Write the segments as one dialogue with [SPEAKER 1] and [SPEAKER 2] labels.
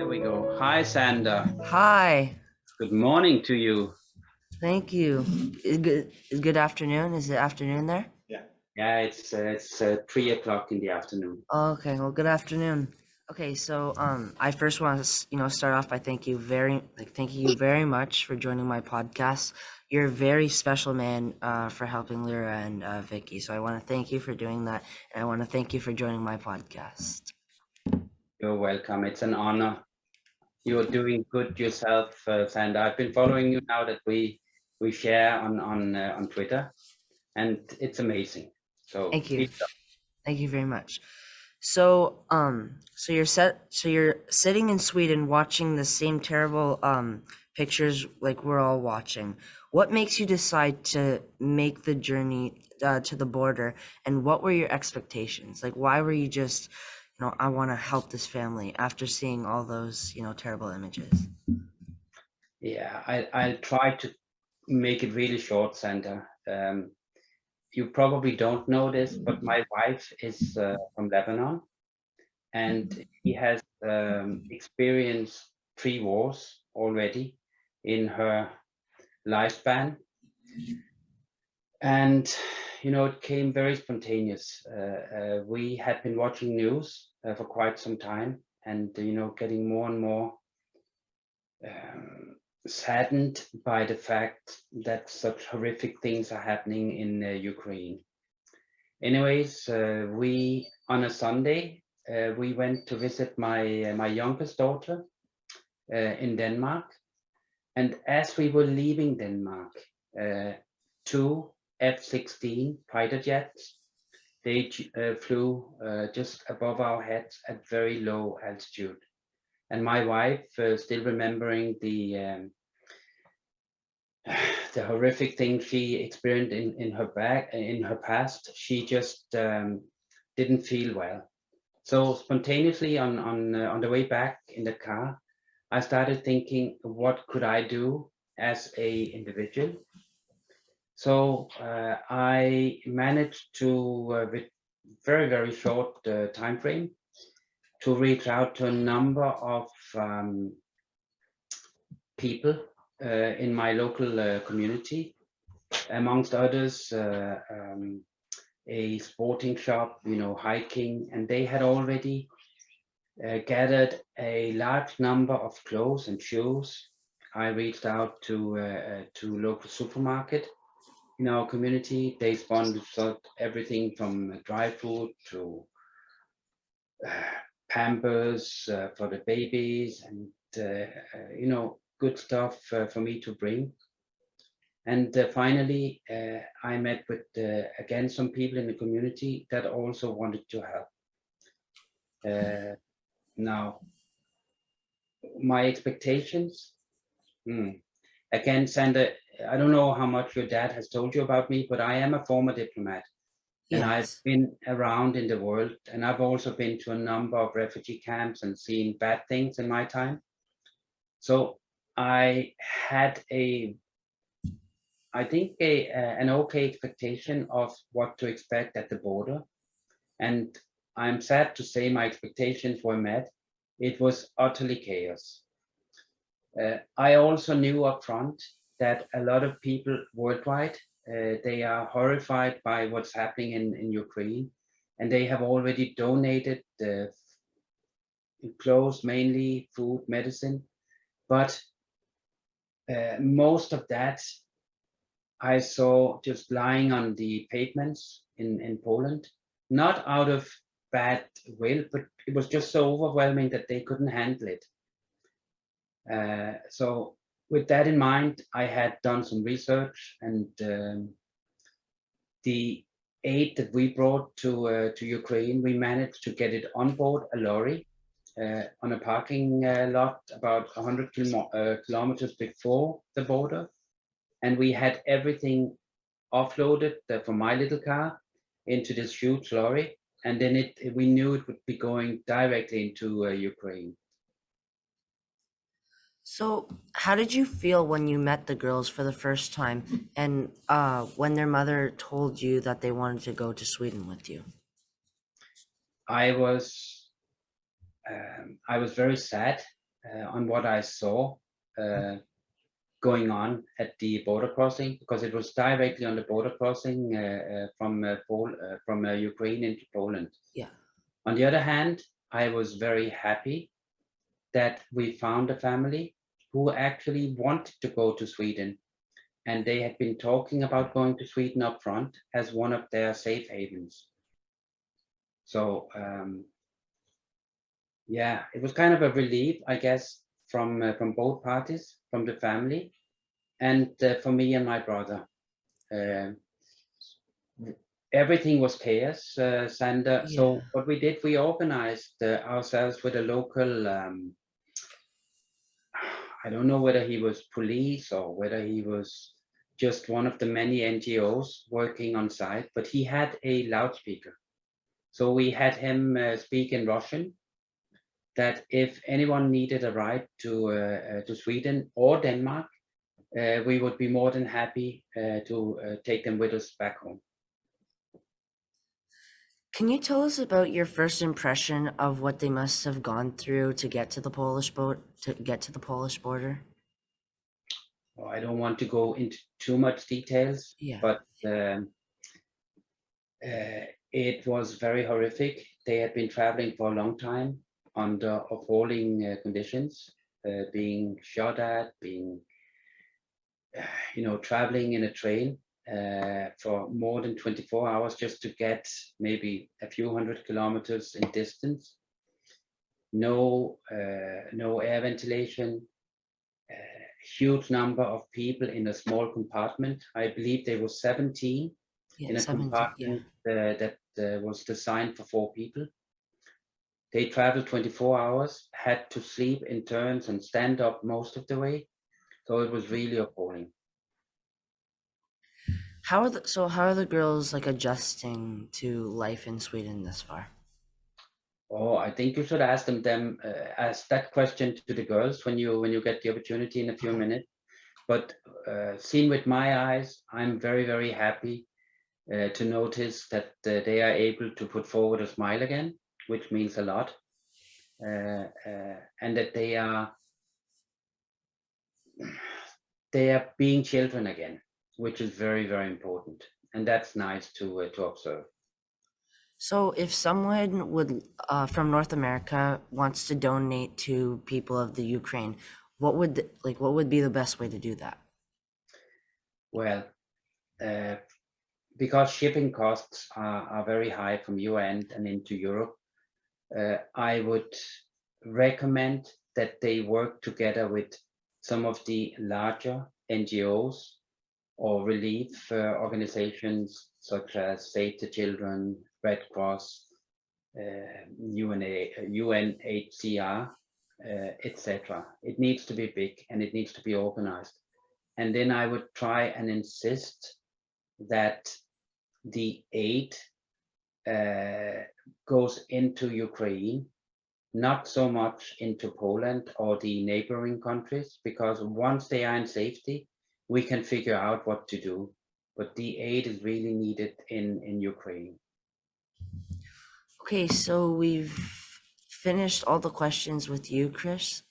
[SPEAKER 1] we go. Hi, Sander.
[SPEAKER 2] Hi,
[SPEAKER 1] Good morning to you.
[SPEAKER 2] thank you. Good afternoon. Is it afternoon there?
[SPEAKER 1] Yeah, it's 3 o'clock in the afternoon.
[SPEAKER 2] Okay, well, good afternoon. Okay, so I first want to start off by thank you very much for joining my podcast. You're a very special man for helping Lera and Vicky. So I want to thank you for doing that, and I want to thank you for joining my podcast.
[SPEAKER 1] You're welcome. It's an honor. You're doing good yourself, Sander. I've been following you now that we share on Twitter, and it's amazing. So
[SPEAKER 2] Thank you.
[SPEAKER 1] keep it up.
[SPEAKER 2] Thank you very much. So you're sitting in Sweden watching the same terrible pictures like we're all watching. What makes you decide to make the journey to the border, and what were your expectations? Like, why were you just, I want to help this family after seeing all those, terrible images?
[SPEAKER 1] Yeah, I'll try to make it really short, Sander. You probably don't know this, but my wife is from Lebanon, and he has experienced 3 wars already in her lifespan. And it came very spontaneous. We had been watching news for quite some time, and getting more and more um, saddened by the fact that such horrific things are happening in Ukraine. Anyways, we on a Sunday we went to visit my youngest daughter in Denmark, and as we were leaving Denmark, two F-16 fighter jets, they flew just above our heads at very low altitude. And my wife, still remembering the horrific thing she experienced in her past, she just didn't feel well. So spontaneously on the way back in the car, I started thinking, what could I do as a individual? So I managed to, with very short time frame, to reach out to a number of people in my local community, amongst others, a sporting shop, hiking, and they had already gathered a large number of clothes and shoes. I reached out to local supermarket in our community. They sponsored everything from dry food to uh, Pampers for the babies, and good stuff for me to bring. And finally, I met with again some people in the community that also wanted to help. Now, my expectations. Hmm. Again, Sander, I don't know how much your dad has told you about me, but I am a former diplomat, and I've
[SPEAKER 2] Yes.
[SPEAKER 1] been around in the world, and I've also been to a number of refugee camps and seen bad things in my time. So I had I think an okay expectation of what to expect at the border, and I'm sad to say my expectations were met. It was utterly chaos. I also knew up front that a lot of people worldwide, they are horrified by what's happening in Ukraine, and they have already donated the clothes, mainly food, medicine. But most of that I saw just lying on the pavements in Poland, not out of bad will, but it was just so overwhelming that they couldn't handle it. So with that in mind, I had done some research, and the aid that we brought to Ukraine, we managed to get it on board a lorry on a parking lot about 100 kilometers before the border, and we had everything offloaded from my little car into this huge lorry, and then we knew it would be going directly into Ukraine.
[SPEAKER 2] So, how did you feel when you met the girls for the first time, and when their mother told you that they wanted to go to Sweden with you?
[SPEAKER 1] I was very sad. on what I saw going on at the border crossing, because it was directly on the border crossing from Ukraine into Poland.
[SPEAKER 2] Yeah.
[SPEAKER 1] On the other hand, I was very happy that we found a family who actually wanted to go to Sweden, and they had been talking about going to Sweden up front as one of their safe havens. So yeah, it was kind of a relief, I guess, from both parties, from the family, and for me and my brother. Uh, Everything was chaos, Zander.
[SPEAKER 2] Yeah.
[SPEAKER 1] So what we did, we organized ourselves with a local. I don't know whether he was police or whether he was just one of the many NGOs working on site, but he had a loudspeaker. So we had him speak in Russian, that if anyone needed a ride to Sweden or Denmark, we would be more than happy to take them with us back home.
[SPEAKER 2] Can you tell us about your first impression of what they must have gone through to get to the Polish border?
[SPEAKER 1] Well, I don't want to go into too much details,
[SPEAKER 2] Yeah.
[SPEAKER 1] but it was very horrific. They had been traveling for a long time under appalling conditions, being shot at, being, traveling in a train for more than 24 hours just to get maybe a few hundred kilometers in distance. No air ventilation, huge number of people in a small compartment. I believe there were 17
[SPEAKER 2] Yeah.
[SPEAKER 1] in a
[SPEAKER 2] 17. Yeah.
[SPEAKER 1] compartment that was designed for 4 people. They traveled 24 hours, had to sleep in turns and stand up most of the way. So it was really appalling.
[SPEAKER 2] How are the girls like adjusting to life in Sweden this far?
[SPEAKER 1] Oh, I think you should ask that question to the girls when you get the opportunity in a few
[SPEAKER 2] Okay.
[SPEAKER 1] minutes. But seen with my eyes, I'm very, very happy to notice that they are able to put forward a smile again, which means a lot, and that they are being children again, which is very, very important, and that's nice to observe.
[SPEAKER 2] So if someone would from North America wants to donate to people of the Ukraine, what would be the best way to do that?
[SPEAKER 1] Well, uh, because shipping costs are very high from your end and into Europe, I would recommend that they work together with some of the larger NGOs or relief organizations such as Save the Children, Red Cross, UNHCR, etc. It needs to be big and it needs to be organized. And then I would try and insist that the aid goes into Ukraine, not so much into Poland or the neighboring countries, because once they are in safety, we can figure out what to do. But the aid is really needed in Ukraine.
[SPEAKER 2] Okay, so we've finished all the questions with you, Chris,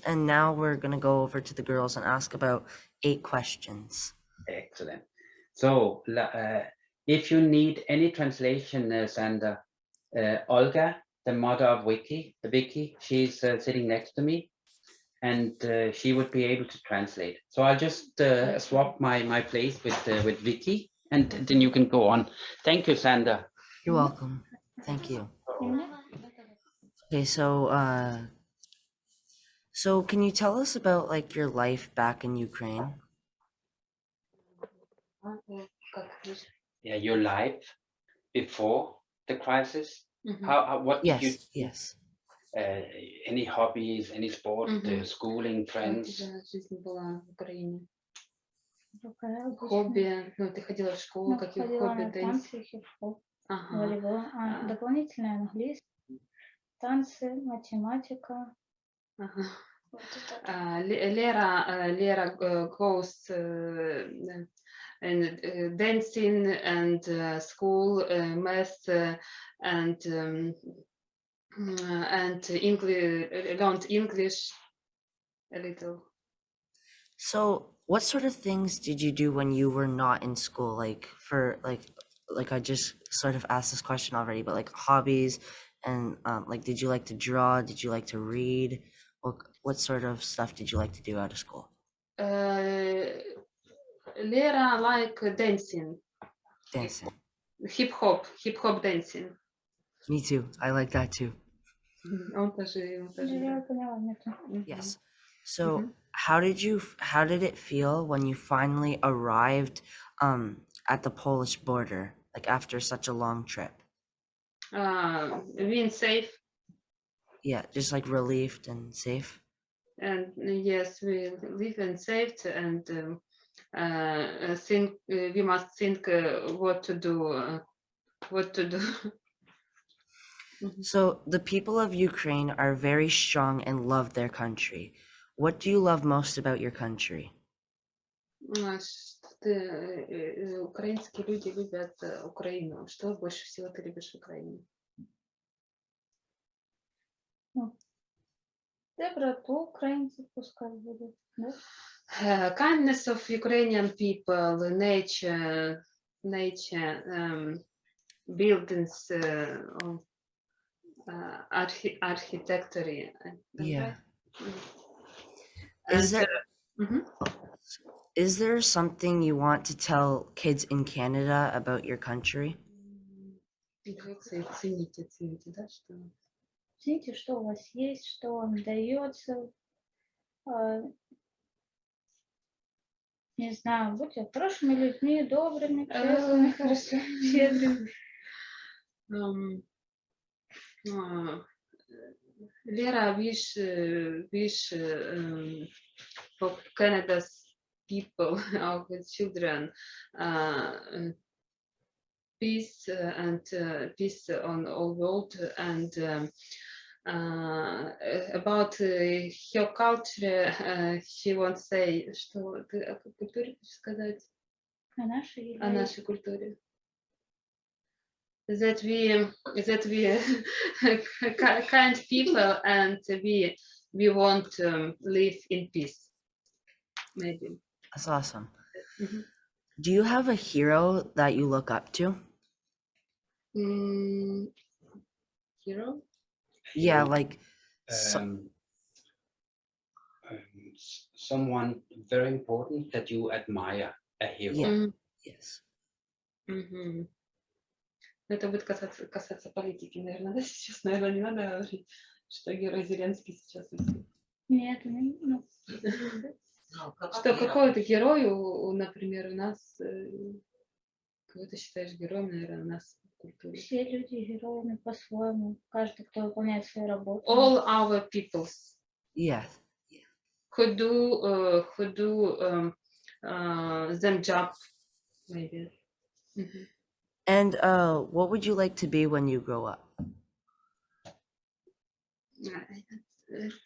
[SPEAKER 2] and now we're gonna go over to the girls and ask about 8 questions.
[SPEAKER 1] Excellent. So, if you need any translation, Sander, Olga, the mother of Vicky, she's sitting next to me, and she would be able to translate. So I'll just swap my place with Vicky, and then you can go on. Thank you, Sander.
[SPEAKER 2] You're welcome. Thank you. Okay, so can you tell us about like your life back in Ukraine?
[SPEAKER 1] Yeah, your life before the crisis. What did you
[SPEAKER 2] Yes, yes.
[SPEAKER 1] uh, any hobbies, any sport, schooling,
[SPEAKER 3] Как у
[SPEAKER 1] friends?
[SPEAKER 3] тебя жизнь была в Украине?
[SPEAKER 4] Какая обычная?
[SPEAKER 3] Хобби, ну, ты ходила в школу,
[SPEAKER 4] Ну,
[SPEAKER 3] какие
[SPEAKER 4] ходила
[SPEAKER 3] хобби,
[SPEAKER 4] на
[SPEAKER 3] теннис?
[SPEAKER 4] танцы, хип-хоп,
[SPEAKER 3] Ага.
[SPEAKER 4] волейбол,
[SPEAKER 3] А.
[SPEAKER 4] дополнительное английский, танцы, математика.
[SPEAKER 3] Ага.
[SPEAKER 4] Вот это.
[SPEAKER 3] Lera goes and dancing and school, math, and English, learned English. a little.
[SPEAKER 2] So, what sort of things did you do when you were not in school? Like I just sort of asked this question already, but like hobbies and like, did you like to draw? Did you like to read? What sort of stuff did you like to do out of school?
[SPEAKER 3] Lera like dancing,
[SPEAKER 2] Dancing.
[SPEAKER 3] hip hop dancing.
[SPEAKER 2] Me too. I like that too.
[SPEAKER 3] Он тоже.
[SPEAKER 4] Я поняла, нет.
[SPEAKER 2] Yes. So, how did it feel when you finally arrived at the Polish border, like after such a long trip?
[SPEAKER 3] Being safe,
[SPEAKER 2] Yeah, just like relieved and safe.
[SPEAKER 3] and yes, we live and saved, and think we must think what to do. What to do.
[SPEAKER 2] So, the people of Ukraine are very strong and love their country. What do you love most about your country?
[SPEAKER 3] Украинские люди любят Украину. Что больше всего ты любишь в Украине?
[SPEAKER 4] Доброту украинцев пускай будет, да?
[SPEAKER 3] Kindness of Ukrainian people, nature, buildings, architecture.
[SPEAKER 2] Yeah.
[SPEAKER 3] And,
[SPEAKER 2] Is there
[SPEAKER 3] mhm.
[SPEAKER 2] is there something you want to tell kids in Canada about your country?
[SPEAKER 3] Цените, да, что
[SPEAKER 4] Цените, что у вас есть, что вам дается. Не знаю, будьте хорошими людьми, добрыми, честными,
[SPEAKER 3] хорошо.
[SPEAKER 4] щедрыми.
[SPEAKER 3] Lera wish for Canada's people, our children, peace and peace on all world, and about her culture, she won't say, что ты о культуре хочешь сказать?
[SPEAKER 4] А наши
[SPEAKER 3] О нашей культуре. That we kind people, and we want to live in peace. Maybe.
[SPEAKER 2] That's awesome.
[SPEAKER 3] Mhm.
[SPEAKER 2] Do you have a hero that you look up to?
[SPEAKER 3] Hero?
[SPEAKER 2] Yeah,
[SPEAKER 1] Sure.
[SPEAKER 2] like
[SPEAKER 1] Someone very important that you admire, a hero.
[SPEAKER 2] yeah. Yes.
[SPEAKER 3] Мгм. Это будет касаться политики, наверное, да, сейчас, наверное, не надо говорить, что герой Зеленский сейчас.
[SPEAKER 4] Нет, ну,
[SPEAKER 3] Что какой-то герой, например, у нас, кого ты считаешь героем, наверное, у нас в культуре?
[SPEAKER 4] все люди героями по-своему. Каждый, кто выполняет свою работу.
[SPEAKER 3] All our peoples
[SPEAKER 2] Yes.
[SPEAKER 3] who do them job, maybe. Mhm.
[SPEAKER 2] And what would you like to be when you grow up?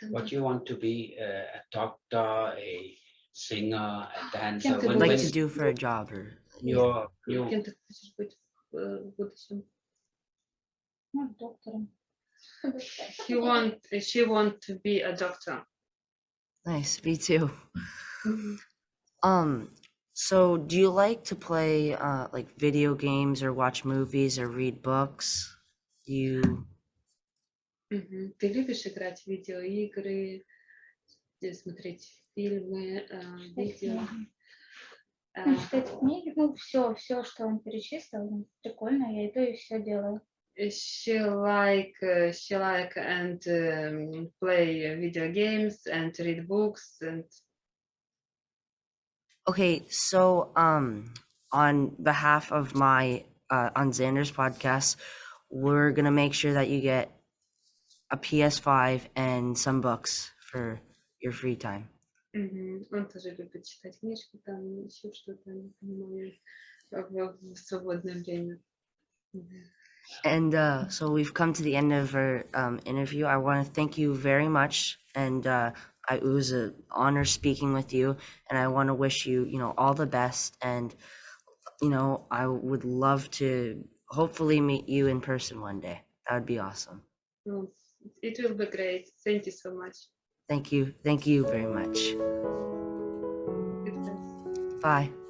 [SPEAKER 1] What do you want to be? A doctor, a singer, a dancer?
[SPEAKER 3] Кем ты
[SPEAKER 2] Like
[SPEAKER 3] будешь?
[SPEAKER 2] to do for a job or
[SPEAKER 1] you
[SPEAKER 3] Кем ты хочешь быть в будущем?
[SPEAKER 4] Ну, доктором.
[SPEAKER 3] She want to be a doctor.
[SPEAKER 2] Nice, me too.
[SPEAKER 3] Mhm.
[SPEAKER 2] So do you like to play like video games or watch movies or read books? You
[SPEAKER 3] Мгм. Ты любишь играть в видеоигры, смотреть фильмы, видео?
[SPEAKER 4] Читать книги, ну, все, что он перечислил, ну, прикольно, я иду и все делаю.
[SPEAKER 3] She like and play video games and read books and.
[SPEAKER 2] okay, so on behalf of my on Xander's podcast, we're gonna make sure that you get a PS5 and some books for your free time.
[SPEAKER 3] Он тоже любит читать книжки, там еще что-то, не понимаю, в свободное время.
[SPEAKER 2] And so we've come to the end of our interview. I want to thank you very much, and it was an honor speaking with you. And I want to wish you, all the best. And I would love to hopefully meet you in person one day. That would be awesome.
[SPEAKER 3] It will be great. Thank you so much.
[SPEAKER 2] Thank you very much.
[SPEAKER 3] Good place.
[SPEAKER 2] Bye.